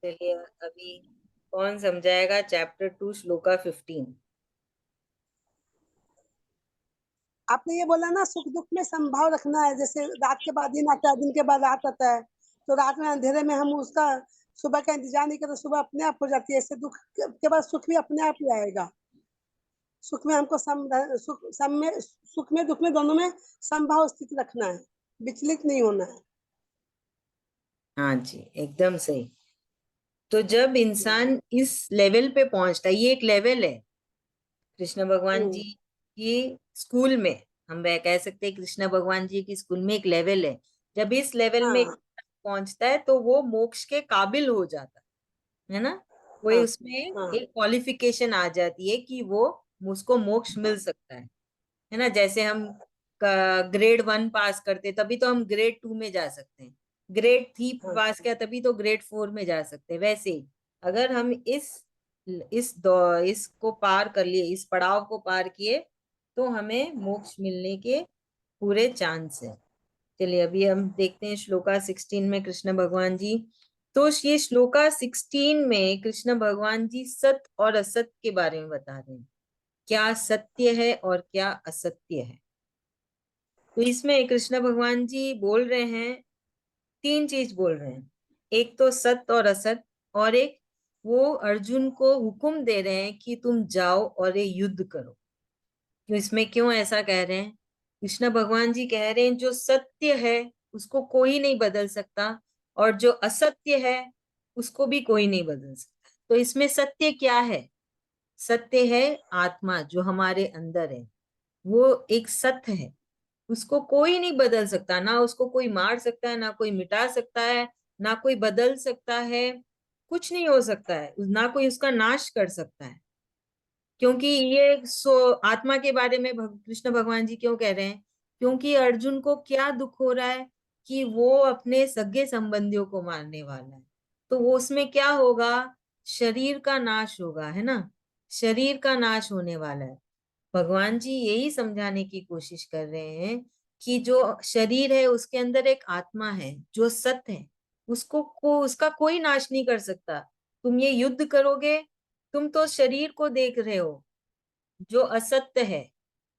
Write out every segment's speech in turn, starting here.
चलिए अभी कौन समझाएगा चैप्टर 2 श्लोका 15। आपने ये बोला ना, सुख दुख में समभाव रखना है। जैसे रात के बाद दिन आता है, दिन के बाद रात आता है, तो रात में अंधेरे में हम उसका सुबह का इंतजार नहीं करते, सुबह अपने आप हो जाती है। ऐसे दुख के बाद सुख भी अपने आप ही आएगा। सुख में हमको सुख में दुख में दोनों में समभाव स्थिति रखना है, विचलित नहीं होना है। हाँ जी, एकदम सही। तो जब हम्म। इंसान इस लेवल पे पहुंचता है, ये एक लेवल है कृष्ण भगवान जी हम्म। की स्कूल में, हम वह कह सकते हैं कृष्ण भगवान जी की स्कूल में एक लेवल है। जब इस लेवल में हाँ। पहुंचता है तो वो मोक्ष के काबिल हो जाता है ना। वो हाँ। उसमें हाँ। एक क्वालिफिकेशन आ जाती है कि वो उसको मोक्ष मिल सकता है ना। जैसे हम ग्रेड 1 पास करते तभी तो हम ग्रेड 2 में जा सकते हैं, ग्रेड 3 हाँ। पास किया तभी तो ग्रेड 4 में जा सकते हैं। वैसे ही अगर हम इसको पार कर लिए, इस पड़ाव को पार किए, तो हमें मोक्ष मिलने के पूरे चांस है। चलिए अभी हम देखते हैं श्लोका 16 में कृष्ण भगवान जी। तो ये श्लोका 16 में कृष्ण भगवान जी सत्य और असत्य के बारे में बता रहे हैं, क्या सत्य है और क्या असत्य है। तो इसमें कृष्ण भगवान जी बोल रहे हैं, तीन चीज बोल रहे हैं। एक तो सत्य और असत्य, और एक वो अर्जुन को हुक्म दे रहे हैं कि तुम जाओ और ये युद्ध करो। तो इसमें क्यों ऐसा कह रहे हैं? कृष्ण भगवान जी कह रहे हैं जो सत्य है उसको कोई नहीं बदल सकता, और जो असत्य है उसको भी कोई नहीं बदल सकता। तो इसमें सत्य क्या है? सत्य है आत्मा जो हमारे अंदर है, वो एक सत्य है। उसको कोई नहीं बदल सकता, ना उसको कोई मार सकता है, ना कोई मिटा सकता है, ना कोई बदल सकता है। कुछ नहीं हो सकता है, ना कोई उसका नाश कर सकता है। क्योंकि ये आत्मा के बारे में कृष्ण भगवान जी क्यों कह रहे हैं? क्योंकि अर्जुन को क्या दुख हो रहा है कि वो अपने सगे संबंधियों को मारने वाला है। तो वो उसमें क्या होगा? शरीर का नाश होगा, है ना। शरीर का नाश होने वाला है। भगवान जी यही समझाने की कोशिश कर रहे हैं कि जो शरीर है उसके अंदर एक आत्मा है जो सत्य है, उसका कोई नाश नहीं कर सकता। तुम ये युद्ध करोगे, तुम तो शरीर को देख रहे हो जो असत्य है,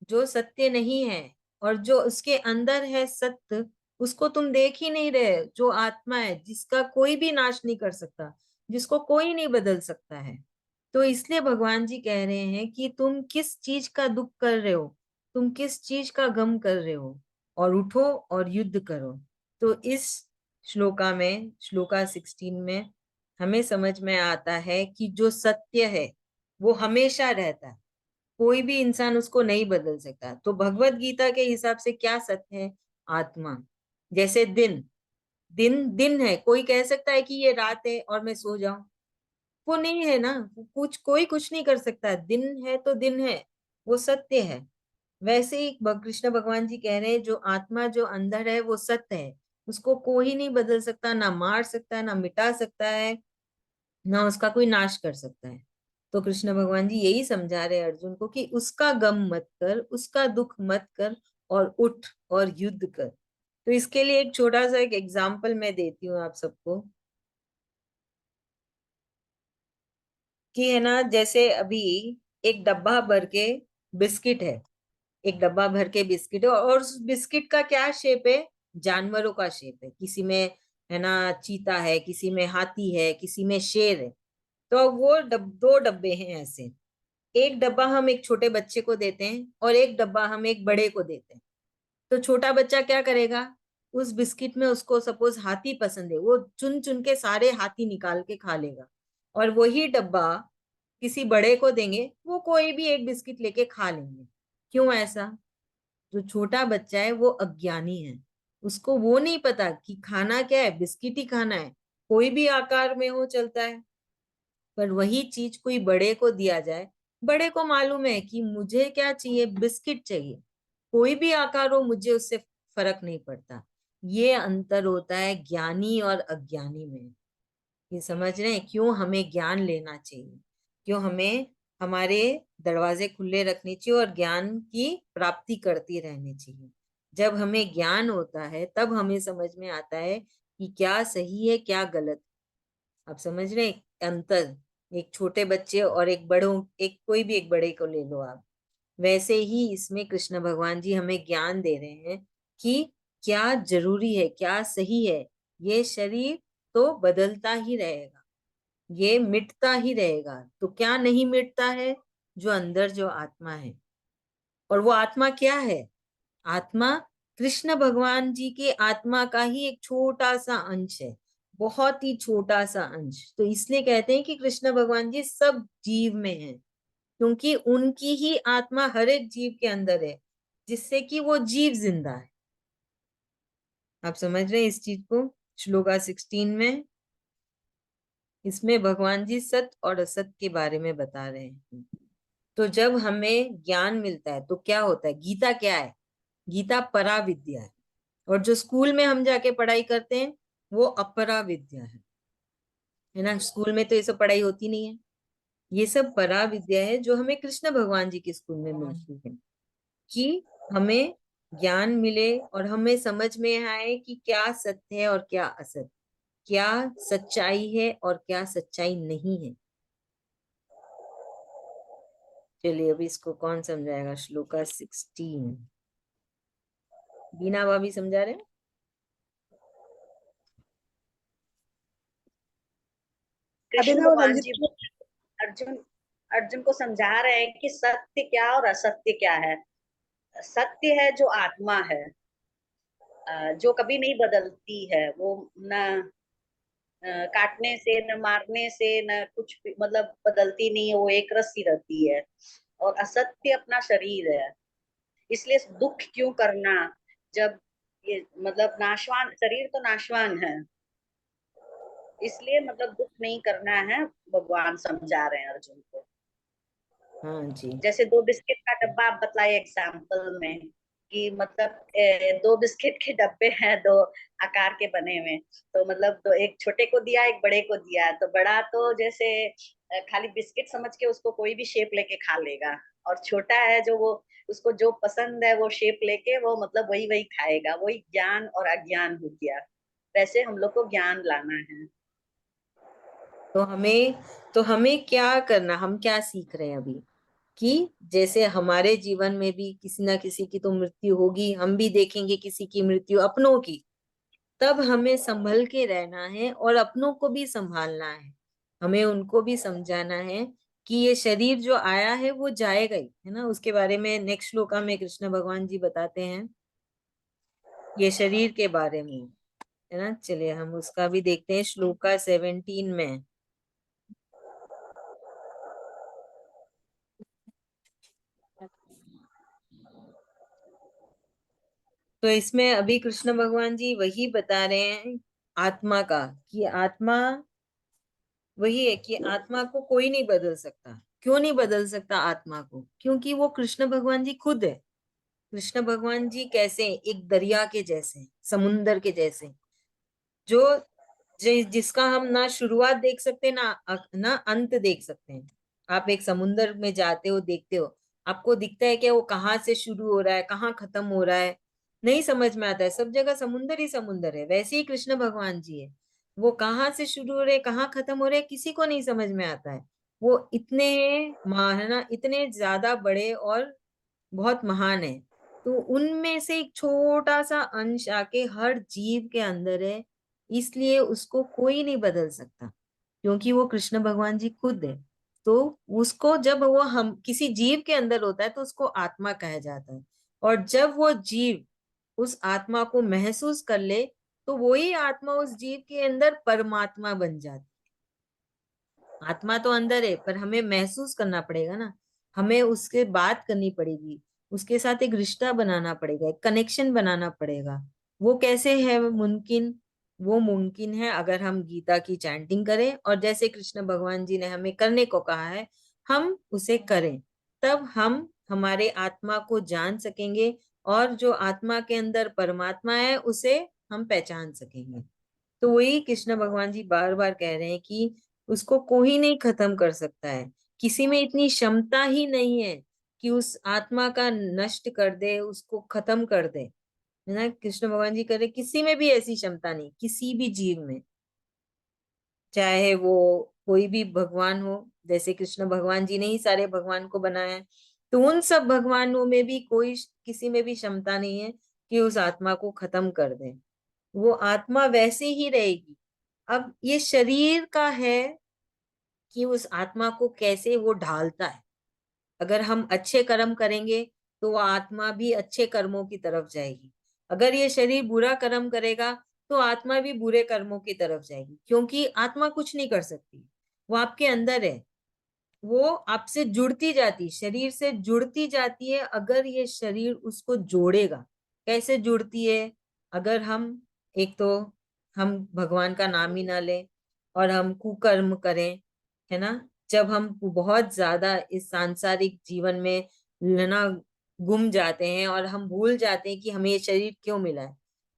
जो सत्य नहीं है, और जो उसके अंदर है सत्य, उसको तुम देख ही नहीं रहे। जो आत्मा है जिसका कोई भी नाश नहीं कर सकता, जिसको कोई नहीं बदल सकता है। तो इसलिए भगवान जी कह रहे हैं कि तुम किस चीज का दुख कर रहे हो, तुम किस चीज का गम कर रहे हो, और उठो और युद्ध करो। तो इस श्लोका 16 में हमें समझ में आता है कि जो सत्य है वो हमेशा रहता है, कोई भी इंसान उसको नहीं बदल सकता। तो भगवत गीता के हिसाब से क्या सत्य है? आत्मा। जैसे दिन, दिन दिन है, कोई कह सकता है कि ये रात है और मैं सो जाऊं? वो नहीं है ना, कोई कुछ नहीं कर सकता। दिन है तो दिन है, वो सत्य है। वैसे ही कृष्ण भगवान जी कह रहे हैं जो आत्मा जो अंदर है वो सत्य है, उसको कोई नहीं बदल सकता, ना मार सकता है, ना मिटा सकता है, ना उसका कोई नाश कर सकता है। तो कृष्ण भगवान जी यही समझा रहे हैं अर्जुन को कि उसका गम मत कर, उसका दुख मत कर, और उठ और युद्ध कर। तो इसके लिए एक छोटा सा एक एग्जाम्पल मैं देती हूँ आप सबको, कि है ना, जैसे अभी एक डब्बा भर के बिस्किट है, एक डब्बा भर के बिस्किट है, और उस बिस्किट का क्या शेप है? जानवरों का शेप है। किसी में है ना चीता है, किसी में हाथी है, किसी में शेर है। तो अब वो दो डब्बे हैं ऐसे। एक डब्बा हम एक छोटे बच्चे को देते हैं और एक डब्बा हम एक बड़े को देते हैं। तो छोटा बच्चा क्या करेगा? उस बिस्किट में उसको सपोज हाथी पसंद है, वो चुन चुन के सारे हाथी निकाल के खा लेगा। और वही डब्बा किसी बड़े को देंगे, वो कोई भी एक बिस्किट लेके खा लेंगे। क्यों ऐसा? जो छोटा बच्चा है वो अज्ञानी है, उसको वो नहीं पता कि खाना क्या है, बिस्किट ही खाना है, कोई भी आकार में हो चलता है। पर वही चीज कोई बड़े को दिया जाए, बड़े को मालूम है कि मुझे क्या चाहिए, बिस्किट चाहिए, कोई भी आकार हो मुझे उससे फर्क नहीं पड़ता। ये अंतर होता है ज्ञानी और अज्ञानी में। ये समझ रहे हैं क्यों हमें ज्ञान लेना चाहिए, क्यों हमें हमारे दरवाजे खुले रखने चाहिए और ज्ञान की प्राप्ति करती रहनी चाहिए। जब हमें ज्ञान होता है तब हमें समझ में आता है कि क्या सही है क्या गलत। आप समझ रहे हैं अंतर? एक छोटे बच्चे और एक बड़ों, एक कोई भी एक बड़े को ले लो आप, वैसे ही इसमें कृष्ण भगवान जी हमें ज्ञान दे रहे हैं कि क्या जरूरी है, क्या सही है। ये शरीर तो बदलता ही रहेगा, ये मिटता ही रहेगा, तो क्या नहीं मिटता है? जो अंदर जो आत्मा है। और वो आत्मा क्या है? आत्मा कृष्ण भगवान जी के आत्मा का ही एक छोटा सा अंश है, बहुत ही छोटा सा अंश। तो इसलिए कहते हैं कि कृष्ण भगवान जी सब जीव में है, क्योंकि उनकी ही आत्मा हर एक जीव के अंदर है, जिससे कि वो जीव जिंदा है। आप समझ रहे हैं इस चीज को? श्लोका 16 में इसमें भगवान जी सत्य और असत्य के बारे में बता रहे हैं। तो जब हमें ज्ञान मिलता है तो क्या होता है? गीता क्या है? गीता परा विद्या है। और जो स्कूल में हम जाके पढ़ाई करते हैं वो अपरा विद्या है ना। स्कूल में तो ये सब पढ़ाई होती नहीं है। ये सब परा विद्या है जो हमें कृष्ण भगवान जी के स्कूल में मिलती है, कि हमें ज्ञान मिले और हमें समझ में आए कि क्या सत्य है और क्या असत्य, क्या सच्चाई है और क्या सच्चाई नहीं है। चलिए अभी इसको कौन समझाएगा? श्लोका 16 बीना भाभी समझा रहे हैं। अभी कृष्ण ना वो भगवान रंजित, जी अर्जुन अर्जुन को समझा रहे हैं कि सत्य क्या और असत्य क्या है। सत्य है जो आत्मा है, जो कभी नहीं बदलती है। वो न काटने से, न मारने से, न कुछ भी, मतलब बदलती नहीं है, वो एक रस्सी रहती है। और असत्य अपना शरीर है। इसलिए दुख क्यों करना, जब ये मतलब नाशवान शरीर तो नाशवान है। इसलिए मतलब दुख नहीं करना है, भगवान समझा रहे हैं अर्जुन को। हाँ जी। जैसे 2 बिस्किट का डब्बा आप बताए एग्जाम्पल में, कि मतलब दो बिस्किट के डब्बे हैं, दो आकार के बने हुए। तो मतलब दो, एक छोटे को दिया, एक बड़े को दिया। तो बड़ा तो जैसे खाली बिस्किट समझ के उसको कोई भी शेप लेके खा लेगा। और छोटा है जो वो, उसको जो पसंद है वो शेप लेके वो मतलब वही वही खाएगा। वही ज्ञान और अज्ञान हो गया। वैसे हम लोग को ज्ञान लाना है। तो हमें क्या करना, हम क्या सीख रहे हैं अभी? कि जैसे हमारे जीवन में भी किसी ना किसी की तो मृत्यु होगी, हम भी देखेंगे किसी की मृत्यु अपनों की। तब हमें संभल के रहना है और अपनों को भी संभालना है। हमें उनको भी समझाना है कि ये शरीर जो आया है वो जाएगा ही, है ना। उसके बारे में नेक्स्ट श्लोका में कृष्ण भगवान जी बताते हैं ये शरीर के बारे में, है ना। चलिए हम उसका भी देखते हैं श्लोका 17 में। तो इसमें अभी कृष्ण भगवान जी वही बता रहे हैं आत्मा का, कि आत्मा वही है कि आत्मा को कोई नहीं बदल सकता। क्यों नहीं बदल सकता आत्मा को? क्योंकि वो कृष्ण भगवान जी खुद है। कृष्ण भगवान जी कैसे हैं? एक दरिया के जैसे हैं, समुन्दर के जैसे हैं, जो जिसका हम ना शुरुआत देख सकते ना ना अंत देख सकते हैं। आप एक समुन्दर में जाते हो, देखते हो, आपको दिखता है कि वो कहाँ से शुरू हो रहा है, कहाँ खत्म हो रहा है, नहीं समझ में आता है। सब जगह समुन्दर ही समुन्दर है। वैसे ही कृष्ण भगवान जी है, वो कहाँ से शुरू हो रहे, कहाँ खत्म हो रहे, किसी को नहीं समझ में आता है। वो इतने महान, इतने ज्यादा बड़े और बहुत महान है। तो उनमें से एक छोटा सा अंश आके हर जीव के अंदर है, इसलिए उसको कोई नहीं बदल सकता, क्योंकि वो कृष्ण भगवान जी खुद है। तो उसको जब वो हम किसी जीव के अंदर होता है तो उसको आत्मा कहा जाता है। और जब वो जीव उस आत्मा को महसूस कर ले तो वही आत्मा उस जीव के अंदर परमात्मा बन जाती है। आत्मा तो अंदर है पर हमें महसूस करना पड़ेगा ना, हमें उसके बात करनी पड़ेगी, उसके साथ एक रिश्ता बनाना पड़ेगा, एक कनेक्शन बनाना पड़ेगा। वो कैसे है मुमकिन? वो मुमकिन है अगर हम गीता की चैंटिंग करें और जैसे कृष्ण भगवान जी ने हमें करने को कहा है हम उसे करें। तब हम हमारे आत्मा को जान सकेंगे और जो आत्मा के अंदर परमात्मा है उसे हम पहचान सकेंगे। तो वही कृष्ण भगवान जी बार बार कह रहे हैं कि उसको कोई नहीं खत्म कर सकता है। किसी में इतनी क्षमता ही नहीं है कि उस आत्मा का नष्ट कर दे, उसको खत्म कर दे, है ना। कृष्ण भगवान जी कह रहे किसी में भी ऐसी क्षमता नहीं, किसी भी जीव में। चाहे वो कोई भी भगवान हो, जैसे कृष्ण भगवान जी ने ही सारे भगवान को बनाया है, तो उन सब भगवानों में भी कोई किसी में भी क्षमता नहीं है कि उस आत्मा को खत्म कर दे। वो आत्मा वैसे ही रहेगी। अब ये शरीर का है कि उस आत्मा को कैसे वो ढालता है। अगर हम अच्छे कर्म करेंगे तो वो आत्मा भी अच्छे कर्मों की तरफ जाएगी। अगर ये शरीर बुरा कर्म करेगा तो आत्मा भी बुरे कर्मों की तरफ जाएगी, क्योंकि आत्मा कुछ नहीं कर सकती, वो आपके अंदर है। वो आपसे जुड़ती जाती, शरीर से जुड़ती जाती है, अगर ये शरीर उसको जोड़ेगा। कैसे जुड़ती है? अगर हम, एक तो हम भगवान का नाम ही ना लें और हम कुकर्म करें, है ना, जब हम बहुत ज्यादा इस सांसारिक जीवन में ना गुम जाते हैं और हम भूल जाते हैं कि हमें ये शरीर क्यों मिला है,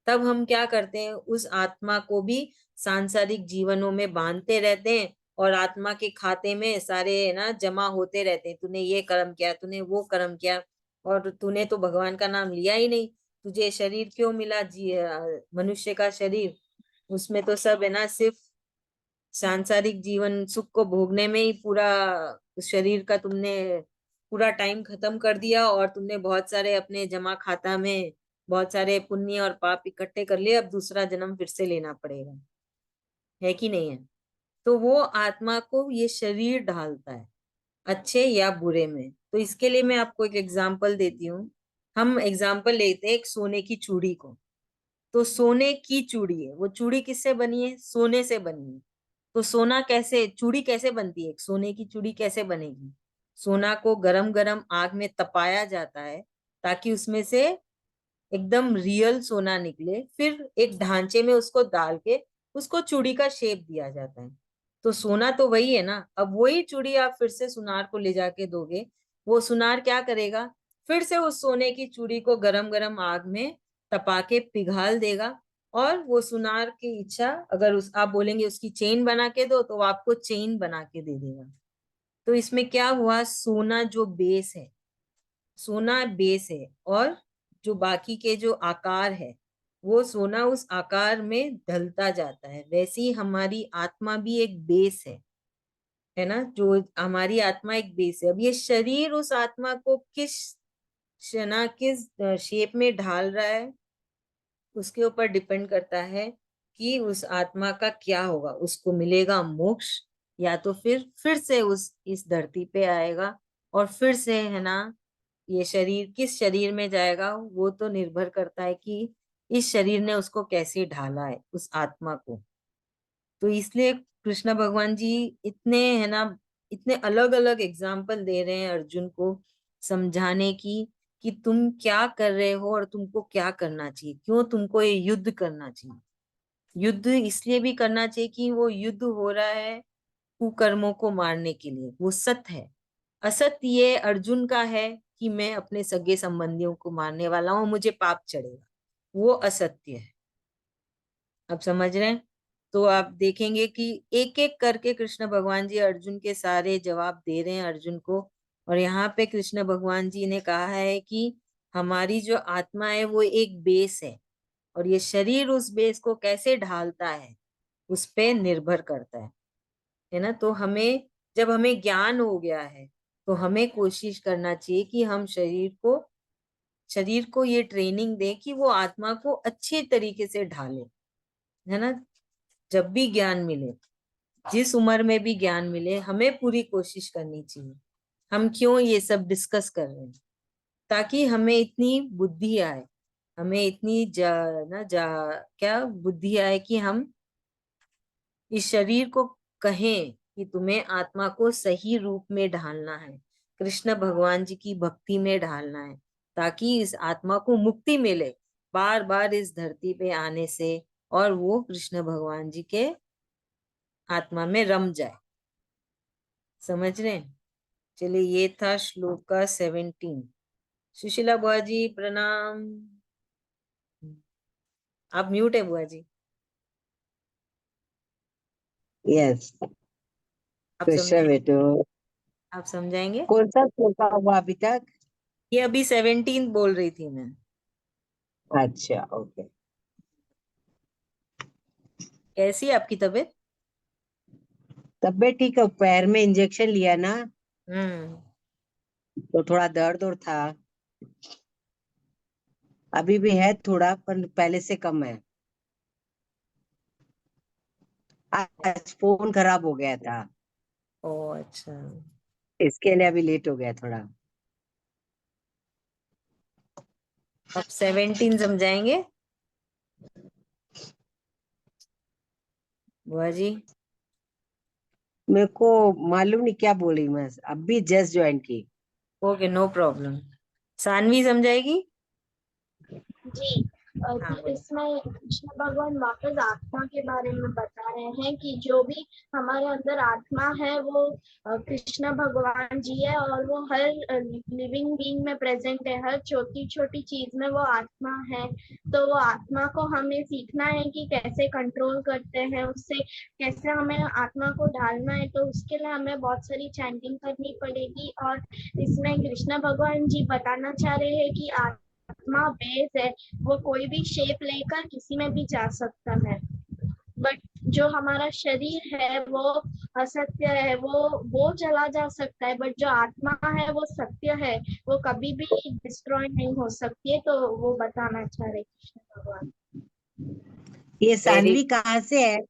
तब हम क्या करते हैं, उस आत्मा को भी सांसारिक जीवनों में बांधते रहते हैं और आत्मा के खाते में सारे ना जमा होते रहते हैं। तूने ये कर्म किया, तूने वो कर्म किया, और तूने तो भगवान का नाम लिया ही नहीं, तुझे शरीर क्यों मिला, मनुष्य का शरीर, उसमें तो सब है ना, सिर्फ सांसारिक जीवन सुख को भोगने में ही पूरा शरीर का तुमने पूरा टाइम खत्म कर दिया, और तुमने बहुत सारे अपने जमा खाता में बहुत सारे पुण्य और पाप इकट्ठे कर लिए, अब दूसरा जन्म फिर से लेना पड़ेगा, है कि नहीं है? तो वो आत्मा को ये शरीर ढालता है, अच्छे या बुरे में। तो इसके लिए मैं आपको एक एग्जाम्पल देती हूँ। हम एग्जाम्पल लेते हैं एक सोने की चूड़ी को। तो सोने की चूड़ी है, वो चूड़ी किससे बनी है? सोने से बनी है। तो सोना कैसे, चूड़ी कैसे बनती है, सोने की चूड़ी कैसे बनेगी? सोना को गरम गरम आग में तपाया जाता है ताकि उसमें से एकदम रियल सोना निकले, फिर एक ढांचे में उसको डाल के उसको चूड़ी का शेप दिया जाता है। तो सोना तो वही है ना। अब वही चूड़ी आप फिर से सुनार को ले जाके दोगे, वो सुनार क्या करेगा, फिर से उस सोने की चूड़ी को गरम गरम आग में तपा के पिघाल देगा, और वो सुनार की इच्छा, अगर उस आप बोलेंगे उसकी चेन बना के दो, तो वो आपको चेन बना के दे देगा। तो इसमें क्या हुआ, सोना जो बेस है, सोना बेस है, और जो बाकी के जो आकार है, वो सोना उस आकार में ढलता जाता है। वैसे ही हमारी आत्मा भी एक बेस है ना, जो हमारी आत्मा एक बेस है। अब ये शरीर उस आत्मा को किस शना किस शेप में ढाल रहा है, उसके ऊपर डिपेंड करता है कि उस आत्मा का क्या होगा, उसको मिलेगा मोक्ष, या तो फिर से उस इस धरती पे आएगा, और फिर से है ना, ये शरीर किस शरीर में जाएगा, वो तो निर्भर करता है कि इस शरीर ने उसको कैसे ढाला है, उस आत्मा को। तो इसलिए कृष्ण भगवान जी इतने है ना, इतने अलग अलग एग्जाम्पल दे रहे हैं अर्जुन को समझाने की, कि तुम क्या कर रहे हो और तुमको क्या करना चाहिए, क्यों तुमको ये युद्ध करना चाहिए। युद्ध इसलिए भी करना चाहिए कि वो युद्ध हो रहा है कुकर्मों को मारने के लिए, वो सत्य है। असत्य ये अर्जुन का है कि मैं अपने सगे संबंधियों को मारने वाला हूं, मुझे पाप चढ़ेगा, वो असत्य है। अब समझ रहे हैं? तो आप देखेंगे कि एक एक करके कृष्ण भगवान जी अर्जुन के सारे जवाब दे रहे हैं अर्जुन को। और यहाँ पे कृष्ण भगवान जी ने कहा है कि हमारी जो आत्मा है वो एक बेस है, और ये शरीर उस बेस को कैसे ढालता है उस पे निर्भर करता है ना। तो हमें, जब हमें ज्ञान हो गया है, तो हमें कोशिश करना चाहिए कि हम शरीर को ये ट्रेनिंग दें कि वो आत्मा को अच्छे तरीके से ढाले, है ना। जब भी ज्ञान मिले, जिस उम्र में भी ज्ञान मिले, हमें पूरी कोशिश करनी चाहिए। हम क्यों ये सब डिस्कस कर रहे हैं? ताकि हमें इतनी बुद्धि आए, हमें इतनी क्या बुद्धि आए कि हम इस शरीर को कहें कि तुम्हें आत्मा को सही रूप में ढालना है, कृष्ण भगवान जी की भक्ति में ढालना है, ताकि इस आत्मा को मुक्ति मिले बार बार इस धरती पे आने से, और वो कृष्ण भगवान जी के आत्मा में रम जाए। समझ रहे हैं? चलिए, ये था श्लोका 17। सुशीला बुआ जी प्रणाम। आप म्यूट है बुआ जी, यस आप कृष्ण समझाएंगे? बेटो। आप समझाएंगे? कौन सा श्लोक हुआ अभी तक? ये अभी 17 बोल रही थी मैं। अच्छा ओके। कैसी है आपकी तबीयत? तबीयत ठीक है, पैर में इंजेक्शन लिया ना तो थोड़ा दर्द और था, अभी भी है थोड़ा पर पहले से कम है। आज फोन खराब हो गया था, ओ अच्छा। इसके लिए अभी लेट हो गया थोड़ा। अब 17 समझाएंगे बुआ जी। मेरे को मालूम नहीं क्या बोली, मैं अभी जस्ट ज्वाइन की। Okay no problem. सानवी समझाएगी। जी। हाँ तो बोलो। इसमें कृष्ण भगवान वापस आत्मा के बारे में बता रहे हैं कि जो भी हमारे अंदर आत्मा है वो कृष्ण भगवान जी है और वो हर लिविंग बीइंग में प्रेजेंट है, हर छोटी छोटी चीज में वो आत्मा है। तो वो आत्मा को हमें सीखना है कि कैसे कंट्रोल करते हैं, उससे कैसे हमें आत्मा को ढालना है। तो उसके लिए हमें बहुत सारी चैंटिंग करनी पड़ेगी। और इसमें कृष्ण भगवान जी बताना चाह रहे हैं कि आत्मा बेस है, वो कोई भी शेप लेकर किसी में भी जा सकता है। बट जो हमारा शरीर है वो असत्य है, वो चला जा सकता है। बट जो आत्मा है वो सत्य है, वो कभी भी डिस्ट्रॉय नहीं हो सकती है। तो वो बताना चाह रहे कृष्ण भगवान। ये वेरी सानवी कहाँ से है?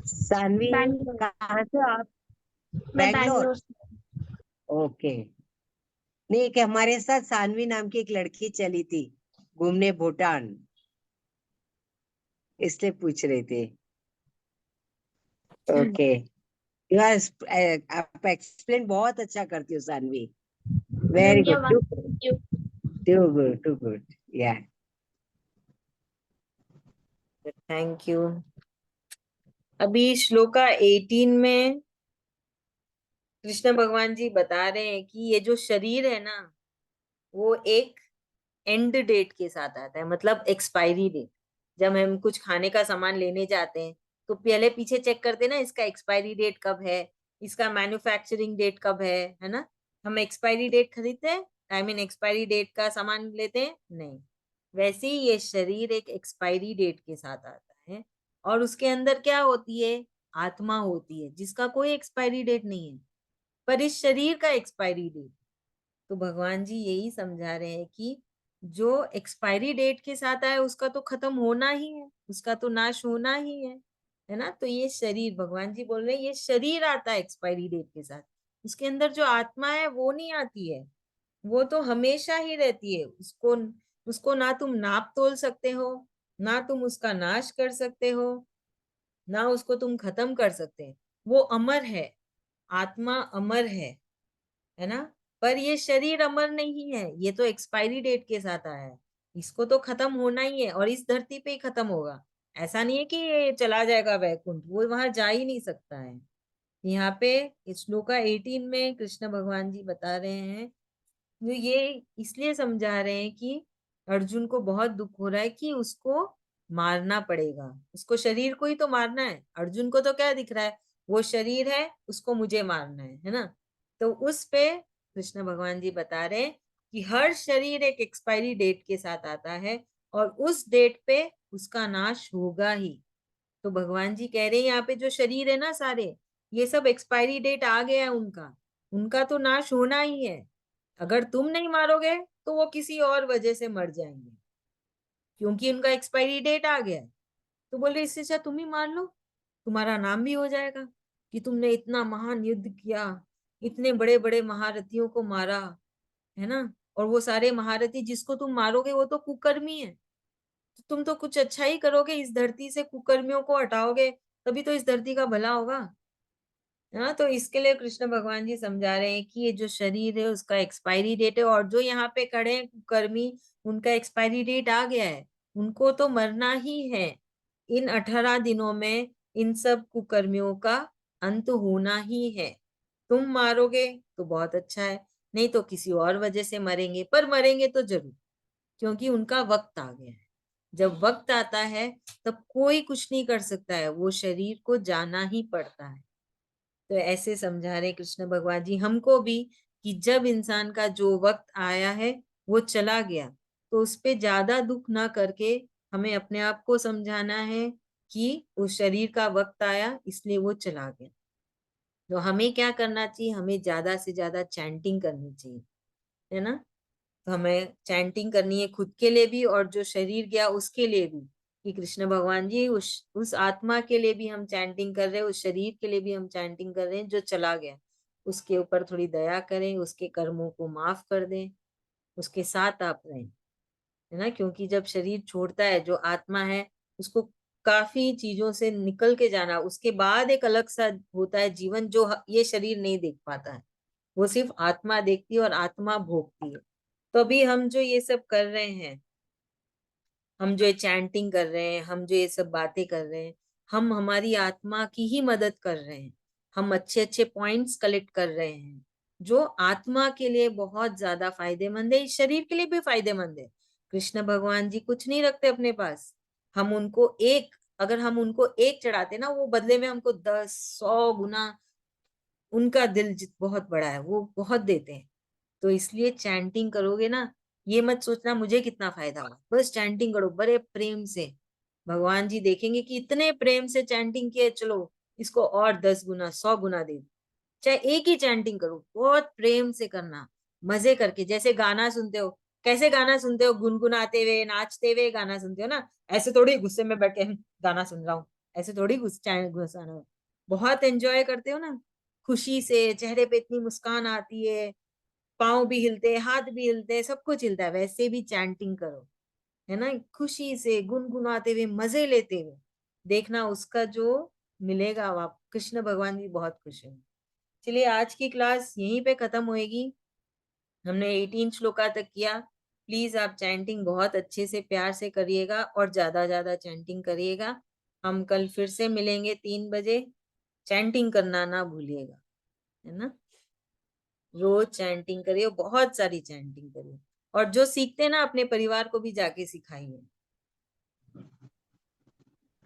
सानवी बैंगलोर। कहाँ से आप? मैं बैंगलोर। बैंगलोर से। ओके। नहीं, कि हमारे साथ सानवी नाम की एक लड़की चली थी घूमने भूटान, इसलिए पूछ रहे थे। ओके। यस, आप एक्सप्लेन बहुत अच्छा करती हो सानवी। वेरी गुड, धन्यवाद। Too thank you. Good, too good. या थैंक यू। अभी श्लोका 18 में कृष्ण भगवान जी बता रहे हैं कि ये जो शरीर है ना वो एक एंड डेट के साथ आता है, मतलब एक्सपायरी डेट। जब हम कुछ खाने का सामान लेने जाते हैं तो पहले पीछे चेक करते हैं ना, इसका एक्सपायरी डेट कब है, इसका मैन्युफैक्चरिंग डेट कब है ना। हम एक्सपायरी डेट खरीदते हैं, आई मीन एक्सपायरी डेट का सामान लेते हैं नहीं। वैसे ही ये शरीर एक एक्सपायरी डेट के साथ आता है और उसके अंदर क्या होती है, आत्मा होती है जिसका कोई एक्सपायरी डेट नहीं है, पर इस शरीर का एक्सपायरी डेट। तो भगवान जी यही समझा रहे हैं कि जो एक्सपायरी डेट के साथ आए उसका तो खत्म होना ही है, उसका तो नाश होना ही है ना। तो ये शरीर, भगवान जी बोल रहे हैं ये शरीर आता है एक्सपायरी डेट के साथ, उसके अंदर जो आत्मा है वो नहीं आती है, वो तो हमेशा ही रहती है। उसको उसको ना तुम नाप तोल सकते हो, ना तुम उसका नाश कर सकते हो, ना उसको तुम खत्म कर सकते। वो अमर है, आत्मा अमर है ना। पर ये शरीर अमर नहीं है, ये तो एक्सपायरी डेट के साथ आया है, इसको तो खत्म होना ही है और इस धरती पे ही खत्म होगा। ऐसा नहीं है कि ये चला जाएगा वैकुंठ, वो वहां जा ही नहीं सकता है। यहाँ पे इस श्लोका 18 में कृष्ण भगवान जी बता रहे हैं, जो ये इसलिए समझा रहे हैं कि अर्जुन को बहुत दुख हो रहा है कि उसको मारना पड़ेगा, उसको शरीर को ही तो मारना है। अर्जुन को तो क्या दिख रहा है, वो शरीर है उसको मुझे मारना है ना। तो उस पे कृष्ण भगवान जी बता रहे हैं कि हर शरीर एक एक्सपायरी डेट के साथ आता है और उस डेट पे उसका नाश होगा ही। तो भगवान जी कह रहे हैं यहाँ पे जो शरीर है ना सारे, ये सब एक्सपायरी डेट आ गया है उनका, उनका तो नाश होना ही है। अगर तुम नहीं मारोगे तो वो किसी और वजह से मर जाएंगे, क्योंकि उनका एक्सपायरी डेट आ गया है। तो बोल रहे इससे अच्छा तुम ही मार लो, तुम्हारा नाम भी हो जाएगा कि तुमने इतना महान युद्ध किया, इतने बड़े बड़े महारथियों को मारा, है ना। और वो सारे महारथी जिसको तुम मारोगे वो तो कुकर्मी है, तो तुम तो कुछ अच्छा ही करोगे, इस धरती से कुकर्मियों को हटाओगे, तभी तो इस धरती का भला होगा। हाँ, तो इसके लिए कृष्ण भगवान जी समझा रहे हैं कि ये जो शरीर है उसका एक्सपायरी डेट है, और जो यहाँ पे खड़े हैं कुकर्मी, उनका एक्सपायरी डेट आ गया है, उनको तो मरना ही है। इन 18 दिनों में इन सब कुकर्मियों का अंत होना ही है। तुम मारोगे तो बहुत अच्छा है, नहीं तो किसी और वजह से मरेंगे, पर मरेंगे तो जरूर, क्योंकि उनका वक्त आ गया है। जब वक्त आता है तब कोई कुछ नहीं कर सकता है, वो शरीर को जाना ही पड़ता है। तो ऐसे समझा रहे कृष्ण भगवान जी हमको भी कि जब इंसान का जो वक्त आया है वो चला गया, तो उस पे ज्यादा दुख ना करके हमें अपने आप को समझाना है कि उस शरीर का वक्त आया इसलिए वो चला गया। तो हमें क्या करना चाहिए, हमें ज्यादा से ज्यादा चैंटिंग करनी चाहिए, है ना। तो हमें चैंटिंग करनी है खुद के लिए भी और जो शरीर गया उसके लिए भी, कि कृष्ण भगवान जी उस आत्मा के लिए भी हम चैंटिंग कर रहे हैं, उस शरीर के लिए भी हम चैंटिंग कर रहे हैं जो चला गया, उसके ऊपर थोड़ी दया करें, उसके कर्मों को माफ कर दें, उसके साथ आप रहें, है ना। क्योंकि जब शरीर छोड़ता है, जो आत्मा है उसको काफी चीजों से निकल के जाना, उसके बाद एक अलग सा होता है जीवन जो ये शरीर नहीं देख पाता है, वो सिर्फ आत्मा देखती है और आत्मा भोगती है। तो अभी हम जो ये सब कर रहे हैं, हम जो ये चैंटिंग कर रहे हैं, हम जो ये सब बातें कर रहे हैं, हम हमारी आत्मा की ही मदद कर रहे हैं। हम अच्छे अच्छे पॉइंट्स कलेक्ट कर रहे हैं जो आत्मा के लिए बहुत ज्यादा फायदेमंद है, इस शरीर के लिए भी फायदेमंद है। कृष्ण भगवान जी कुछ नहीं रखते अपने पास, हम उनको एक, अगर हम उनको एक चढ़ाते ना, वो बदले में हमको 10-100 गुना, उनका दिल बहुत बड़ा है, वो बहुत देते हैं। तो इसलिए चैंटिंग करोगे ना, ये मत सोचना मुझे कितना फायदा हुआ, बस चैंटिंग करो बड़े प्रेम से। भगवान जी देखेंगे कि इतने प्रेम से चैंटिंग किए, चलो इसको और 10 गुना 100 गुना दे दो। चाहे एक ही चैंटिंग करो, बहुत प्रेम से करना, मजे करके। जैसे गाना सुनते हो, कैसे गाना सुनते हो, गुनगुनाते हुए नाचते हुए गाना सुनते हो ना, ऐसे थोड़ी गुस्से में बैठ के गाना सुन रहा हूँ, ऐसे थोड़ी गुस्सा, बहुत एंजॉय करते हो ना, खुशी से, चेहरे पे इतनी मुस्कान आती है, पाँव भी हिलते हैं, हाथ भी हिलते हैं, सब कुछ हिलता है, वैसे भी चैंटिंग करो, है ना, खुशी से गुनगुनाते हुए मजे लेते हुए, देखना उसका जो मिलेगा, आप कृष्ण भगवान भी बहुत खुश है। चलिए आज की क्लास यहीं पे खत्म होएगी। हमने 18 श्लोका तक किया। प्लीज आप चैंटिंग बहुत अच्छे से प्यार से करिएगा और ज्यादा ज्यादा चैंटिंग करिएगा। हम कल फिर से मिलेंगे 3 बजे। चैंटिंग करना ना भूलिएगा, है ना। रोज चैंटिंग करिए, बहुत सारी चैंटिंग करिए, और जो सीखते हैं ना अपने परिवार को भी जाके सिखाइए।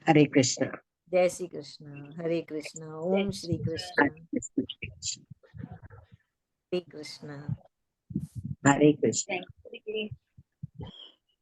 हरे कृष्ण। जय श्री कृष्ण, हरे कृष्ण, ओम श्री कृष्ण, हरे कृष्ण। हरे कृष्ण। हरे कृष्ण।